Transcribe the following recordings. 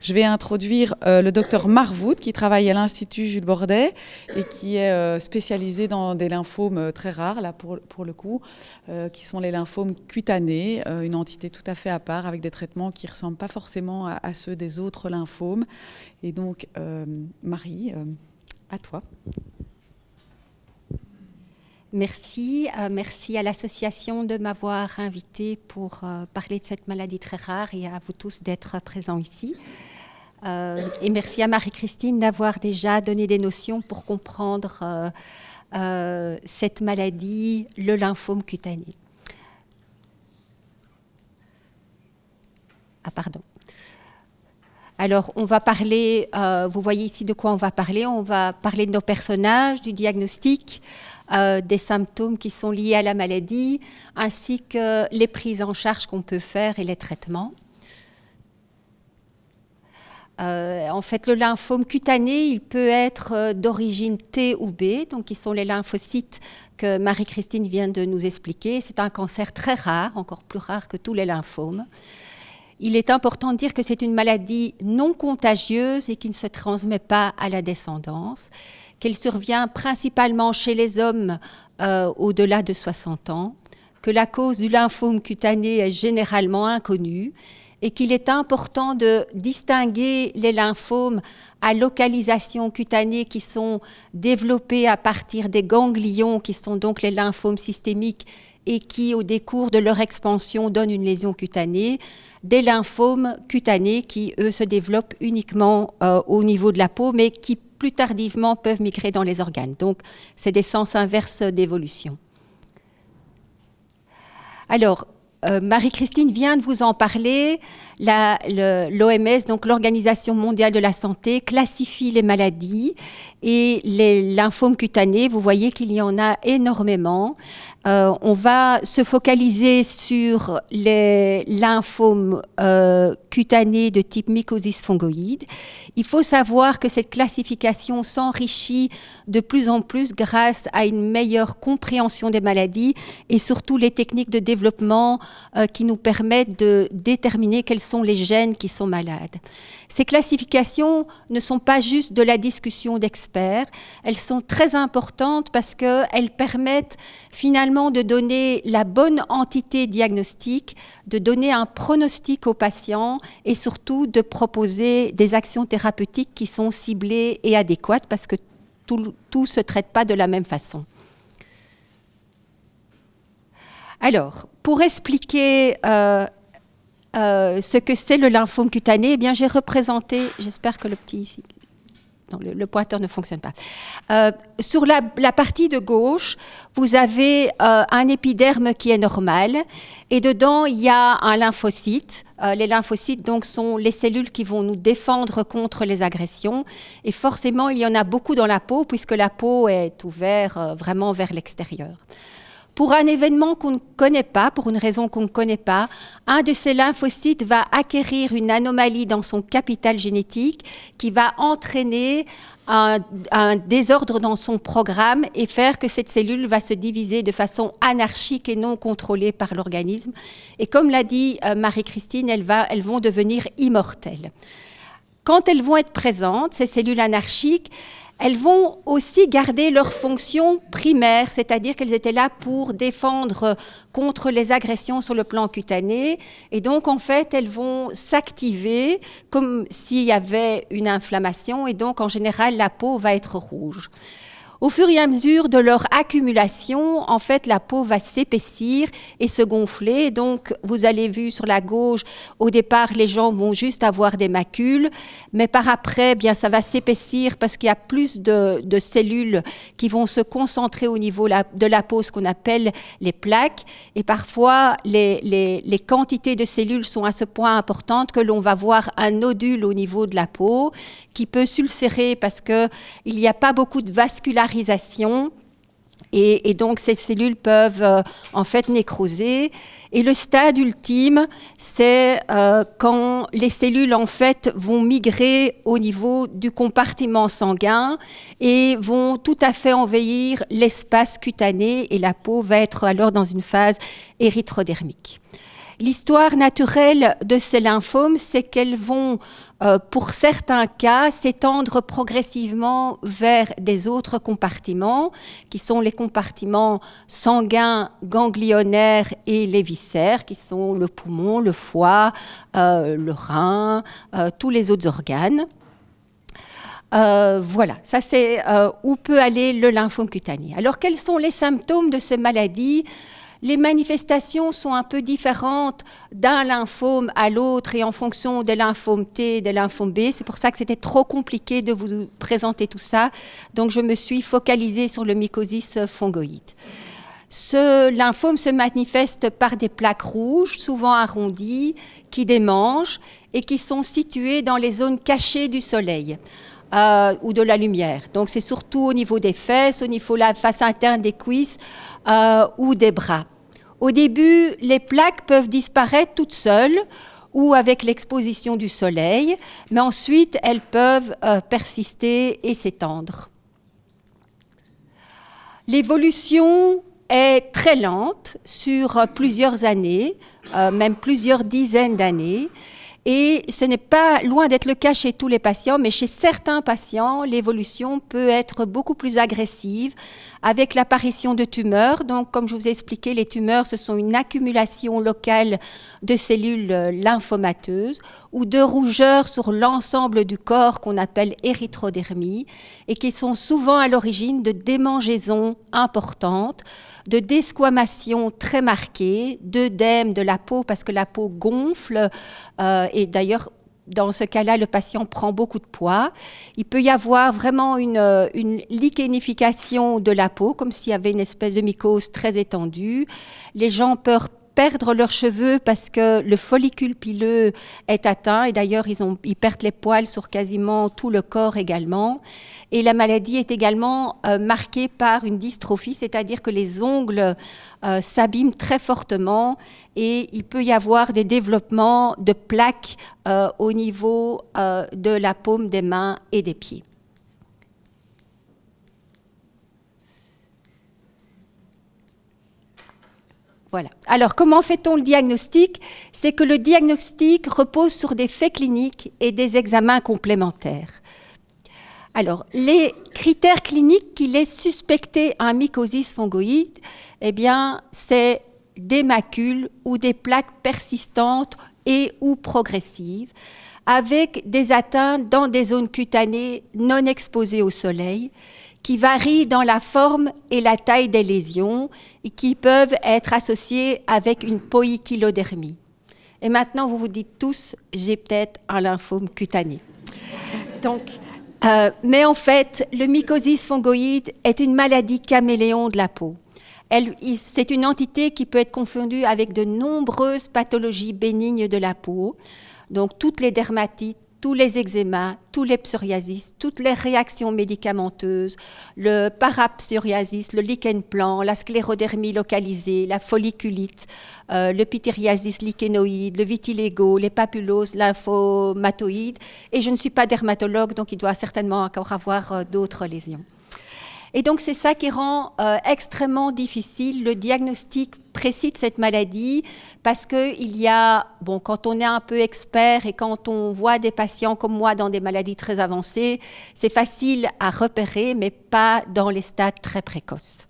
Je vais introduire le docteur Marvoud qui travaille à l'Institut Jules Bordet et qui est spécialisé dans des lymphomes très rares, là pour le coup, qui sont les lymphomes cutanés, une entité tout à fait à part avec des traitements qui ne ressemblent pas forcément à ceux des autres lymphomes. Et donc, Marie, à toi. Merci. Merci à l'association de m'avoir invitée pour parler de cette maladie très rare et à vous tous d'être présents ici. Et merci à Marie-Christine d'avoir déjà donné des notions pour comprendre cette maladie, le lymphome cutané. Ah, pardon. Alors, on va parler, vous voyez ici de quoi on va parler de nos personnages, du diagnostic, des symptômes qui sont liés à la maladie, ainsi que les prises en charge qu'on peut faire et les traitements. En fait, le lymphome cutané, il peut être d'origine T ou B, donc qui sont les lymphocytes que Marie-Christine vient de nous expliquer. C'est un cancer très rare, encore plus rare que tous les lymphomes. Il est important de dire que c'est une maladie non contagieuse et qui ne se transmet pas à la descendance, qu'elle survient principalement chez les hommes au-delà de 60 ans, que la cause du lymphome cutané est généralement inconnue et qu'il est important de distinguer les lymphomes à localisation cutanée qui sont développés à partir des ganglions, qui sont donc les lymphomes systémiques et qui, au décours de leur expansion, donnent une lésion cutanée, des lymphomes cutanés qui, eux, se développent uniquement au niveau de la peau, mais qui, plus tardivement, peuvent migrer dans les organes. Donc, c'est des sens inverses d'évolution. Alors, Marie-Christine vient de vous en parler. L'OMS, donc l'Organisation mondiale de la santé, classifie les maladies et les lymphomes cutanés. Vous voyez qu'il y en a énormément. On va se focaliser sur les lymphomes cutanés de type mycosis fungoïde. Il faut savoir que cette classification s'enrichit de plus en plus grâce à une meilleure compréhension des maladies et surtout les techniques de développement qui nous permettent de déterminer quels sont les gènes qui sont malades. Ces classifications ne sont pas juste de la discussion d'experts, elles sont très importantes parce qu'elles permettent finalement de donner la bonne entité diagnostique, de donner un pronostic aux patients et surtout de proposer des actions thérapeutiques qui sont ciblées et adéquates parce que tout ne se traite pas de la même façon. Alors, pour expliquer ce que c'est le lymphome cutané, eh bien, j'ai représenté, j'espère que le petit ici, non, le pointeur ne fonctionne pas. Sur la partie de gauche, vous avez un épiderme qui est normal et dedans, il y a un lymphocyte. Les lymphocytes, donc, sont les cellules qui vont nous défendre contre les agressions et forcément, il y en a beaucoup dans la peau puisque la peau est ouverte vraiment vers l'extérieur. Pour un événement qu'on ne connaît pas, pour une raison qu'on ne connaît pas, un de ces lymphocytes va acquérir une anomalie dans son capital génétique qui va entraîner un désordre dans son programme et faire que cette cellule va se diviser de façon anarchique et non contrôlée par l'organisme. Et comme l'a dit Marie-Christine, elles vont devenir immortelles. Quand elles vont être présentes, ces cellules anarchiques, elles vont aussi garder leur fonction primaire, c'est-à-dire qu'elles étaient là pour défendre contre les agressions sur le plan cutané. Et donc, en fait, elles vont s'activer comme s'il y avait une inflammation. Et donc, en général, la peau va être rouge. Au fur et à mesure de leur accumulation, en fait, la peau va s'épaissir et se gonfler. Donc, vous avez vu sur la gauche, au départ, les gens vont juste avoir des macules, mais par après, bien, ça va s'épaissir parce qu'il y a plus de cellules qui vont se concentrer au niveau de la peau, ce qu'on appelle les plaques. Et parfois, les quantités de cellules sont à ce point importantes que l'on va voir un nodule au niveau de la peau qui peut s'ulcérer parce qu'il n'y a pas beaucoup de vascularisation. Et donc, ces cellules peuvent en fait nécroser. Et le stade ultime, c'est quand les cellules en fait vont migrer au niveau du compartiment sanguin et vont tout à fait envahir l'espace cutané et la peau va être alors dans une phase érythrodermique. L'histoire naturelle de ces lymphomes, c'est qu'elles vont, pour certains cas, s'étendre progressivement vers des autres compartiments, qui sont les compartiments sanguins, ganglionnaires et les viscères, qui sont le poumon, le foie, le rein, tous les autres organes. Voilà, ça c'est où peut aller le lymphome cutané. Alors, quels sont les symptômes de ces maladies ? Les manifestations sont un peu différentes d'un lymphome à l'autre et en fonction des lymphomes T et des lymphomes B. C'est pour ça que c'était trop compliqué de vous présenter tout ça. Donc, je me suis focalisée sur le mycosis fungoïde. Ce lymphome se manifeste par des plaques rouges, souvent arrondies, qui démangent et qui sont situées dans les zones cachées du soleil. Ou de la lumière. Donc, c'est surtout au niveau des fesses, au niveau de la face interne des cuisses ou des bras. Au début, les plaques peuvent disparaître toutes seules ou avec l'exposition du soleil, mais ensuite, elles peuvent persister et s'étendre. L'évolution est très lente sur plusieurs années, même plusieurs dizaines d'années. Et ce n'est pas loin d'être le cas chez tous les patients, mais chez certains patients, l'évolution peut être beaucoup plus agressive avec l'apparition de tumeurs. Donc, comme je vous ai expliqué, les tumeurs, ce sont une accumulation locale de cellules lymphomateuses ou de rougeurs sur l'ensemble du corps qu'on appelle érythrodermie et qui sont souvent à l'origine de démangeaisons importantes, de desquamations très marquées, d'œdème de la peau parce que la peau gonfle et d'ailleurs, dans ce cas-là, le patient prend beaucoup de poids. Il peut y avoir vraiment une lichenification de la peau, comme s'il y avait une espèce de mycose très étendue. Les gens peuvent perdre leurs cheveux parce que le follicule pileux est atteint et d'ailleurs ils perdent les poils sur quasiment tout le corps également. Et la maladie est également marquée par une dystrophie, c'est-à-dire que les ongles s'abîment très fortement et il peut y avoir des développements de plaques au niveau de la paume des mains et des pieds. Voilà. Alors, comment fait-on le diagnostic ? C'est que le diagnostic repose sur des faits cliniques et des examens complémentaires. Alors, les critères cliniques qui laissent suspecter un mycosis fungoïde, eh bien, c'est des macules ou des plaques persistantes et ou progressives, avec des atteintes dans des zones cutanées non exposées au soleil, qui varient dans la forme et la taille des lésions et qui peuvent être associées avec une poïkilodermie. Et maintenant, vous vous dites tous, j'ai peut-être un lymphome cutané. Donc, mais en fait, le mycosis fungoïde est une maladie caméléon de la peau. C'est une entité qui peut être confondue avec de nombreuses pathologies bénignes de la peau, donc toutes les dermatites, tous les eczémas, tous les psoriasis, toutes les réactions médicamenteuses, le parapsoriasis, le lichen plan, la sclérodermie localisée, la folliculite, le pityriasis lichénoïde, le vitiligo, les papuloses lymphomatoïdes. Et je ne suis pas dermatologue, donc il doit certainement encore avoir d'autres lésions. Et donc, c'est ça qui rend extrêmement difficile le diagnostic précis de cette maladie parce qu'il y a, bon, quand on est un peu expert et quand on voit des patients comme moi dans des maladies très avancées, c'est facile à repérer, mais pas dans les stades très précoces.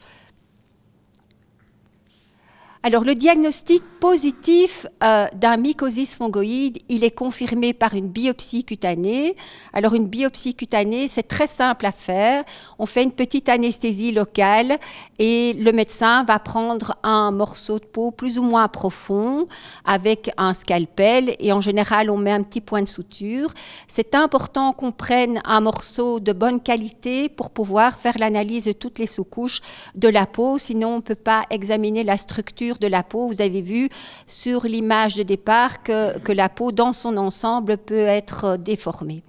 Alors, le diagnostic positif d'un mycosis fungoïde, il est confirmé par une biopsie cutanée. Alors, une biopsie cutanée, c'est très simple à faire. On fait une petite anesthésie locale et le médecin va prendre un morceau de peau plus ou moins profond avec un scalpel et en général, on met un petit point de suture. C'est important qu'on prenne un morceau de bonne qualité pour pouvoir faire l'analyse de toutes les sous-couches de la peau. Sinon, on ne peut pas examiner la structure de la peau. Vous avez vu sur l'image de départ que la peau dans son ensemble peut être déformée.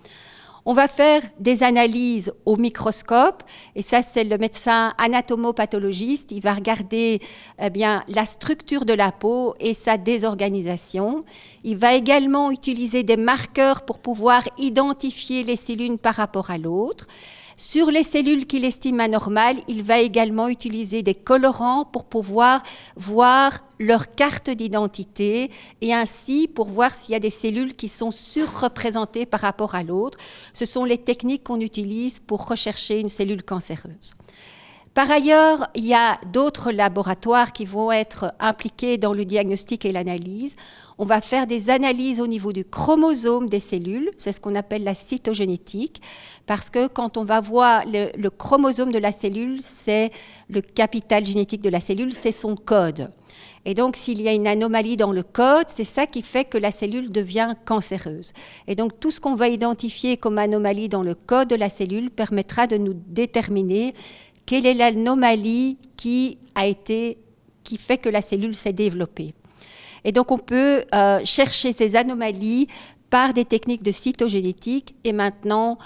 On va faire des analyses au microscope et ça c'est le médecin anatomopathologiste. Il va regarder la structure de la peau et sa désorganisation. Il va également utiliser des marqueurs pour pouvoir identifier les cellules par rapport à l'autre. Sur les cellules qu'il estime anormales, il va également utiliser des colorants pour pouvoir voir leur carte d'identité et ainsi pour voir s'il y a des cellules qui sont surreprésentées par rapport à l'autre. Ce sont les techniques qu'on utilise pour rechercher une cellule cancéreuse. Par ailleurs, il y a d'autres laboratoires qui vont être impliqués dans le diagnostic et l'analyse. On va faire des analyses au niveau du chromosome des cellules, c'est ce qu'on appelle la cytogénétique, parce que quand on va voir le chromosome de la cellule, c'est le capital génétique de la cellule, c'est son code. Et donc, s'il y a une anomalie dans le code, c'est ça qui fait que la cellule devient cancéreuse. Et donc, tout ce qu'on va identifier comme anomalie dans le code de la cellule permettra de nous déterminer quelle est l'anomalie qui fait que la cellule s'est développée. Et donc, on peut chercher ces anomalies par des techniques de cytogénétique et maintenant,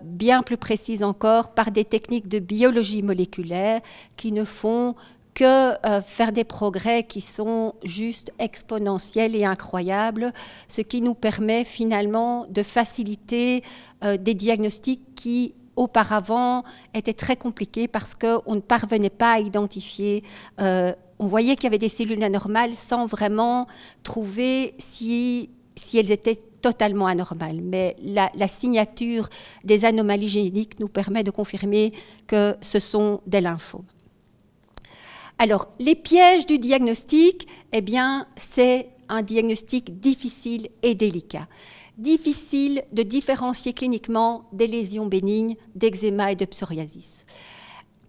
bien plus précises encore, par des techniques de biologie moléculaire qui ne font que faire des progrès qui sont juste exponentiels et incroyables, ce qui nous permet finalement de faciliter des diagnostics qui auparavant étaient très compliqués parce qu'on ne parvenait pas à identifier. On voyait qu'il y avait des cellules anormales sans vraiment trouver si elles étaient totalement anormales. Mais la signature des anomalies génétiques nous permet de confirmer que ce sont des lymphomes. Alors, les pièges du diagnostic, eh bien, c'est un diagnostic difficile et délicat. Difficile de différencier cliniquement des lésions bénignes, d'eczéma et de psoriasis.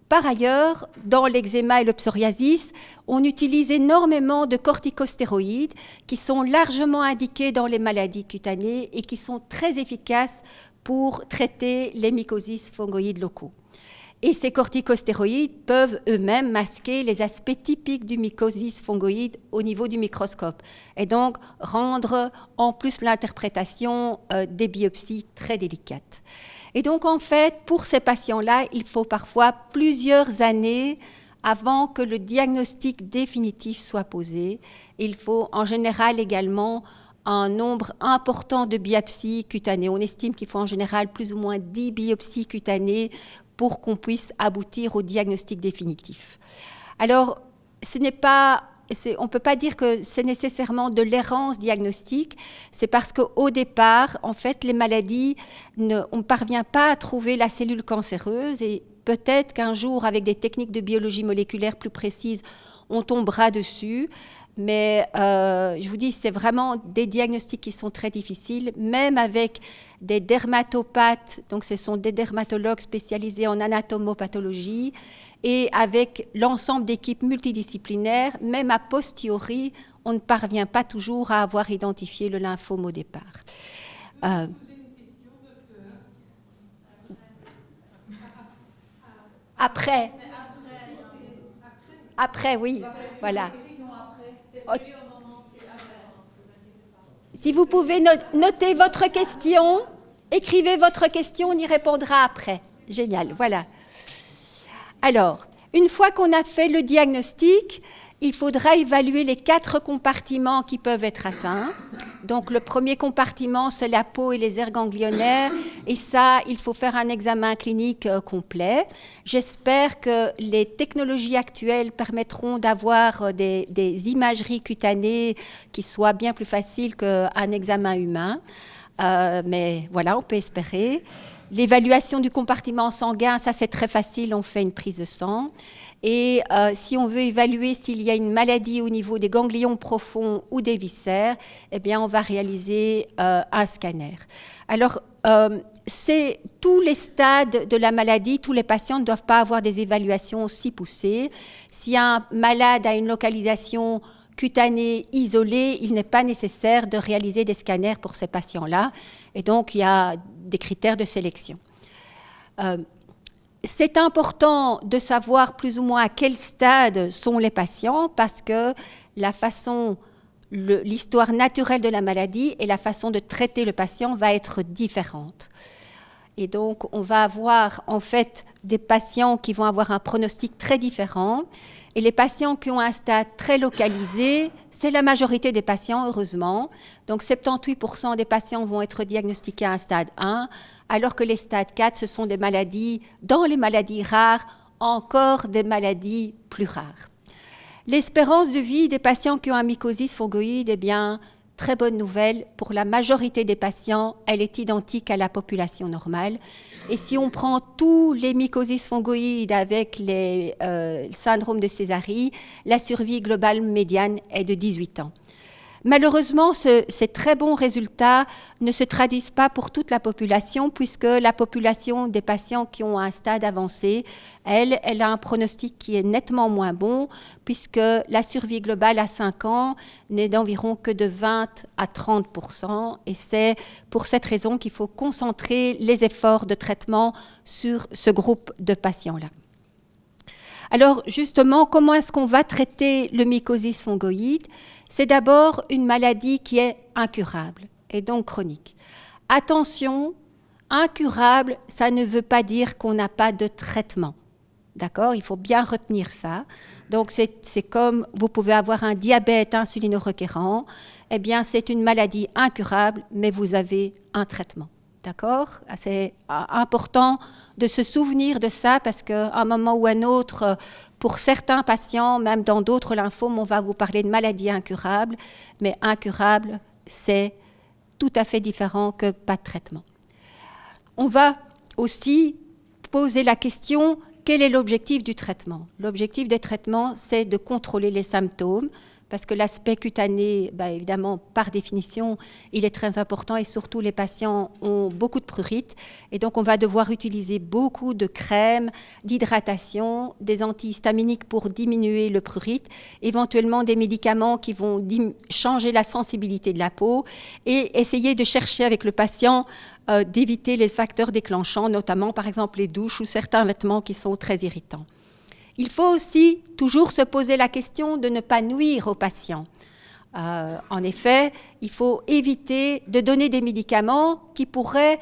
Par ailleurs, dans l'eczéma et le psoriasis, on utilise énormément de corticostéroïdes qui sont largement indiqués dans les maladies cutanées et qui sont très efficaces pour traiter les mycoses fongoïdes locaux. Et ces corticostéroïdes peuvent eux-mêmes masquer les aspects typiques du mycosis fongoïde au niveau du microscope et donc rendre en plus l'interprétation des biopsies très délicate. Et donc en fait, pour ces patients-là, il faut parfois plusieurs années avant que le diagnostic définitif soit posé. Il faut en général également un nombre important de biopsies cutanées. On estime qu'il faut en général plus ou moins 10 biopsies cutanées pour qu'on puisse aboutir au diagnostic définitif. Alors, on ne peut pas dire que c'est nécessairement de l'errance diagnostique, c'est parce qu'au départ, en fait, les maladies, on ne parvient pas à trouver la cellule cancéreuse et peut-être qu'un jour, avec des techniques de biologie moléculaire plus précises, on tombera dessus. Mais je vous dis, c'est vraiment des diagnostics qui sont très difficiles, même avec des dermatopathes, donc ce sont des dermatologues spécialisés en anatomopathologie, et avec l'ensemble d'équipes multidisciplinaires, même a posteriori, on ne parvient pas toujours à avoir identifié le lymphome au départ. Après, oui, voilà. Si vous pouvez noter votre question, écrivez votre question, on y répondra après. Génial, voilà. Alors, une fois qu'on a fait le diagnostic, il faudra évaluer les 4 compartiments qui peuvent être atteints. Donc, le premier compartiment, c'est la peau et les aires ganglionnaires. Et ça, il faut faire un examen clinique complet. J'espère que les technologies actuelles permettront d'avoir des imageries cutanées qui soient bien plus faciles qu'un examen humain. Mais voilà, on peut espérer. L'évaluation du compartiment sanguin, ça c'est très facile, on fait une prise de sang. Et si on veut évaluer s'il y a une maladie au niveau des ganglions profonds ou des viscères, eh bien on va réaliser un scanner. Alors, c'est tous les stades de la maladie, tous les patients ne doivent pas avoir des évaluations aussi poussées. Si un malade a une localisation cutanée isolée, il n'est pas nécessaire de réaliser des scanners pour ces patients-là. Et donc, il y a des critères de sélection. C'est important de savoir plus ou moins à quel stade sont les patients parce que l'histoire naturelle de la maladie et la façon de traiter le patient va être différente. Et donc, on va avoir en fait des patients qui vont avoir un pronostic très différent Et les patients qui ont un stade très localisé, c'est la majorité des patients, heureusement. Donc 78% des patients vont être diagnostiqués à un stade 1, alors que les stades 4, ce sont des maladies, dans les maladies rares, encore des maladies plus rares. L'espérance de vie des patients qui ont un mycosis fongoïde, eh bien, très bonne nouvelle, pour la majorité des patients, elle est identique à la population normale. Et si on prend tous les mycosis fongoïdes avec les syndromes de Sézary, la survie globale médiane est de 18 ans. Malheureusement, ces très bons résultats ne se traduisent pas pour toute la population, puisque la population des patients qui ont un stade avancé, elle a un pronostic qui est nettement moins bon, puisque la survie globale à 5 ans n'est d'environ que de 20 à 30%, et c'est pour cette raison qu'il faut concentrer les efforts de traitement sur ce groupe de patients-là. Alors justement, comment est-ce qu'on va traiter le mycosis fongoïde ? C'est d'abord une maladie qui est incurable et donc chronique. Attention, incurable, ça ne veut pas dire qu'on n'a pas de traitement. D'accord ? Il faut bien retenir ça. Donc c'est comme vous pouvez avoir un diabète insulino-requérant, eh bien c'est une maladie incurable, mais vous avez un traitement. D'accord ? C'est important de se souvenir de ça parce qu'à un moment ou un autre, pour certains patients, même dans d'autres lymphomes, on va vous parler de maladies incurables, mais incurables, c'est tout à fait différent que pas de traitement. On va aussi poser la question, quel est l'objectif du traitement ? L'objectif des traitements, c'est de contrôler les symptômes, parce que l'aspect cutané, évidemment, par définition, il est très important et surtout les patients ont beaucoup de prurite. Et donc, on va devoir utiliser beaucoup de crèmes, d'hydratation, des antihistaminiques pour diminuer le prurite, éventuellement des médicaments qui vont changer la sensibilité de la peau et essayer de chercher avec le patient d'éviter les facteurs déclenchants, notamment, par exemple, les douches ou certains vêtements qui sont très irritants. Il faut aussi toujours se poser la question de ne pas nuire aux patients. En effet, il faut éviter de donner des médicaments qui pourraient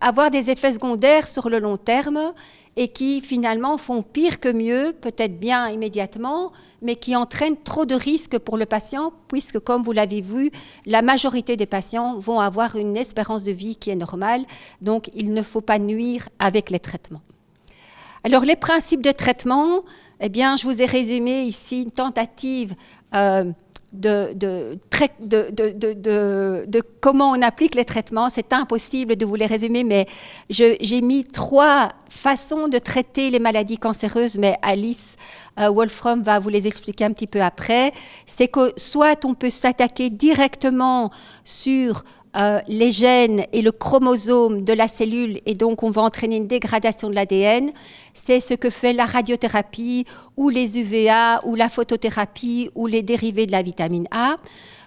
avoir des effets secondaires sur le long terme et qui finalement font pire que mieux, peut-être bien immédiatement, mais qui entraînent trop de risques pour le patient, puisque comme vous l'avez vu, la majorité des patients vont avoir une espérance de vie qui est normale, donc il ne faut pas nuire avec les traitements. Alors, les principes de traitement, eh bien, je vous ai résumé ici une tentative de comment on applique les traitements. C'est impossible de vous les résumer, mais j'ai mis 3 façons de traiter les maladies cancéreuses, mais Alice Wolfram va vous les expliquer un petit peu après. C'est que soit on peut s'attaquer directement sur les gènes et le chromosome de la cellule, et donc on va entraîner une dégradation de l'ADN. C'est ce que fait la radiothérapie ou les UVA ou la photothérapie ou les dérivés de la vitamine A.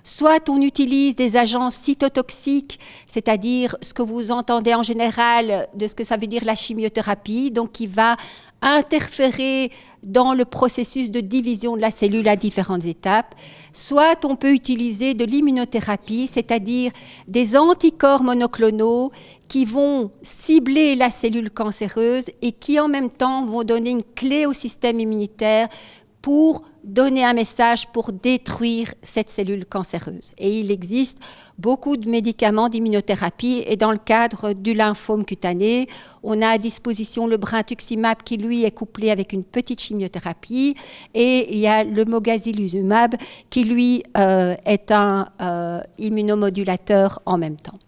Soit on utilise des agents cytotoxiques, c'est-à-dire ce que vous entendez en général de ce que ça veut dire la chimiothérapie, donc qui va interférer dans le processus de division de la cellule à différentes étapes. Soit on peut utiliser de l'immunothérapie, c'est-à-dire des anticorps monoclonaux qui vont cibler la cellule cancéreuse et qui en même temps vont donner une clé au système immunitaire pour donner un message pour détruire cette cellule cancéreuse. Et il existe beaucoup de médicaments d'immunothérapie et dans le cadre du lymphome cutané, on a à disposition le brintuximab qui lui est couplé avec une petite chimiothérapie et il y a le mogamulizumab qui lui est un immunomodulateur en même temps.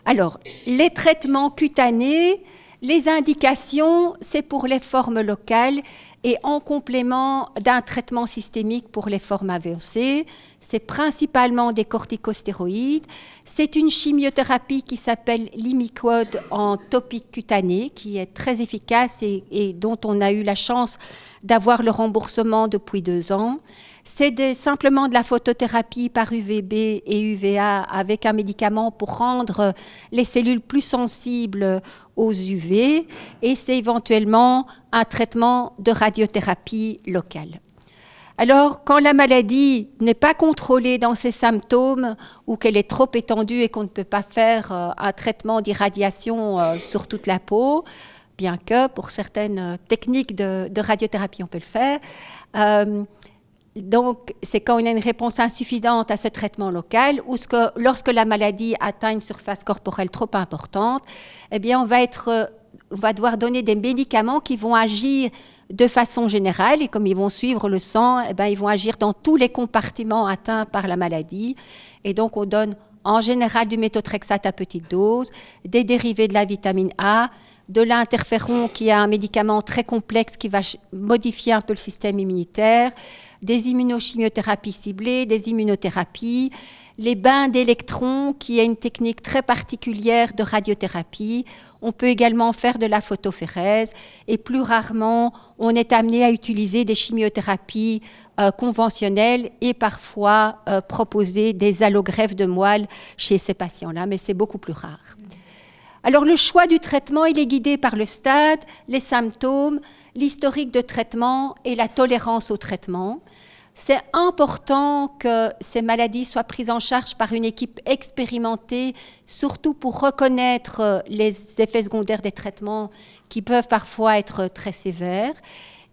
Alors, les traitements cutanés, les indications, c'est pour les formes locales et en complément d'un traitement systémique pour les formes avancées. C'est principalement des corticostéroïdes. C'est une chimiothérapie qui s'appelle l'Imiquimod en topique cutané, qui est très efficace et dont on a eu la chance d'avoir le remboursement depuis 2 ans. C'est simplement de la photothérapie par UVB et UVA avec un médicament pour rendre les cellules plus sensibles aux UV et c'est éventuellement un traitement de radiothérapie locale. Alors, quand la maladie n'est pas contrôlée dans ses symptômes ou qu'elle est trop étendue et qu'on ne peut pas faire un traitement d'irradiation sur toute la peau, bien que pour certaines techniques de radiothérapie, on peut le faire. Donc, c'est quand on a une réponse insuffisante à ce traitement local ou lorsque la maladie atteint une surface corporelle trop importante, eh bien, on va devoir donner des médicaments qui vont agir de façon générale et comme ils vont suivre le sang, eh bien, ils vont agir dans tous les compartiments atteints par la maladie. Et donc, on donne en général du méthotrexate à petite dose, des dérivés de la vitamine A, de l'interféron qui est un médicament très complexe qui va modifier un peu le système immunitaire, des immunochimiothérapies ciblées, des immunothérapies, les bains d'électrons qui est une technique très particulière de radiothérapie. On peut également faire de la photophérèse et plus rarement, on est amené à utiliser des chimiothérapies conventionnelles et parfois proposer des allogreffes de moelle chez ces patients-là, mais c'est beaucoup plus rare. Alors le choix du traitement, il est guidé par le stade, les symptômes, l'historique de traitement et la tolérance au traitement. C'est important que ces maladies soient prises en charge par une équipe expérimentée, surtout pour reconnaître les effets secondaires des traitements qui peuvent parfois être très sévères.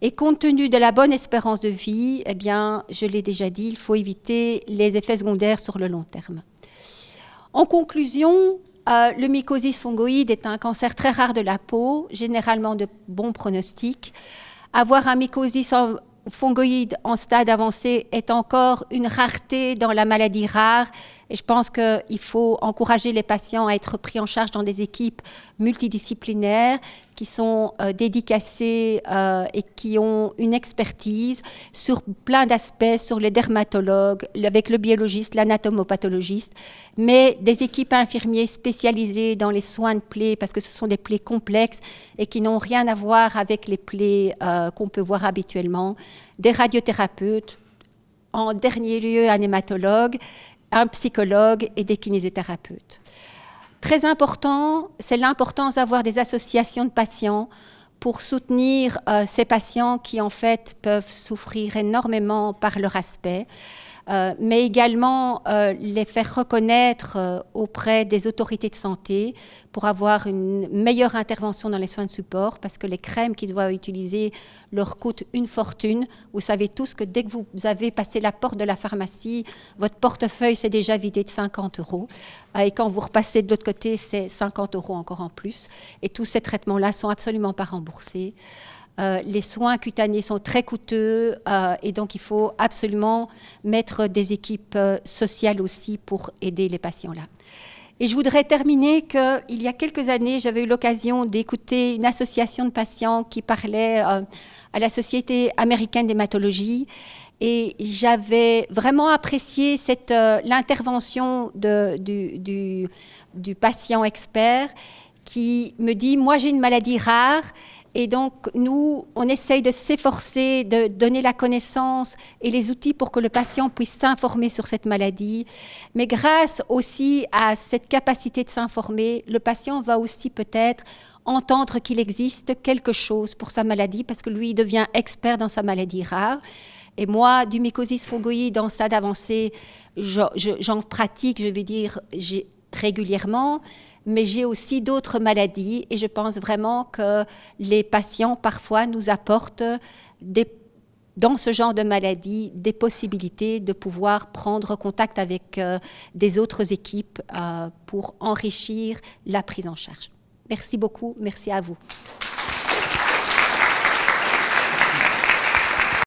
Et compte tenu de la bonne espérance de vie, eh bien, je l'ai déjà dit, il faut éviter les effets secondaires sur le long terme. En conclusion, le mycosis fongoïde est un cancer très rare de la peau, généralement de bon pronostic. Avoir un mycosis fongoïde en stade avancé est encore une rareté dans la maladie rare et je pense qu'il faut encourager les patients à être pris en charge dans des équipes multidisciplinaires qui sont dédicacées et qui ont une expertise sur plein d'aspects, sur les dermatologues, avec le biologiste, l'anatomopathologiste, mais des équipes infirmiers spécialisées dans les soins de plaies parce que ce sont des plaies complexes et qui n'ont rien à voir avec les plaies qu'on peut voir habituellement, des radiothérapeutes, en dernier lieu un hématologue, un psychologue et des kinésithérapeutes. Très important, c'est l'importance d'avoir des associations de patients pour soutenir ces patients qui en fait peuvent souffrir énormément par leur aspect, mais également les faire reconnaître auprès des autorités de santé pour avoir une meilleure intervention dans les soins de support parce que les crèmes qu'ils doivent utiliser leur coûtent une fortune. Vous savez tous que dès que vous avez passé la porte de la pharmacie, votre portefeuille s'est déjà vidé de 50 € et quand vous repassez de l'autre côté, c'est 50 € encore en plus et tous ces traitements-là sont absolument pas remboursés. Les soins cutanés sont très coûteux et donc il faut absolument mettre des équipes sociales aussi pour aider les patients-là. Et je voudrais terminer qu'il y a quelques années, j'avais eu l'occasion d'écouter une association de patients qui parlait à la Société américaine d'hématologie et j'avais vraiment apprécié l'intervention du patient expert qui me dit « Moi, j'ai une maladie rare ». Et donc, nous, on essaye de s'efforcer de donner la connaissance et les outils pour que le patient puisse s'informer sur cette maladie. Mais grâce aussi à cette capacité de s'informer, le patient va aussi peut-être entendre qu'il existe quelque chose pour sa maladie parce que lui, il devient expert dans sa maladie rare. Et moi, du mycosis fongoïde en stade avancé, j'en pratique, je vais dire, régulièrement. Mais j'ai aussi d'autres maladies et je pense vraiment que les patients parfois nous apportent dans ce genre de maladie des possibilités de pouvoir prendre contact avec des autres équipes pour enrichir la prise en charge. Merci beaucoup, merci à vous.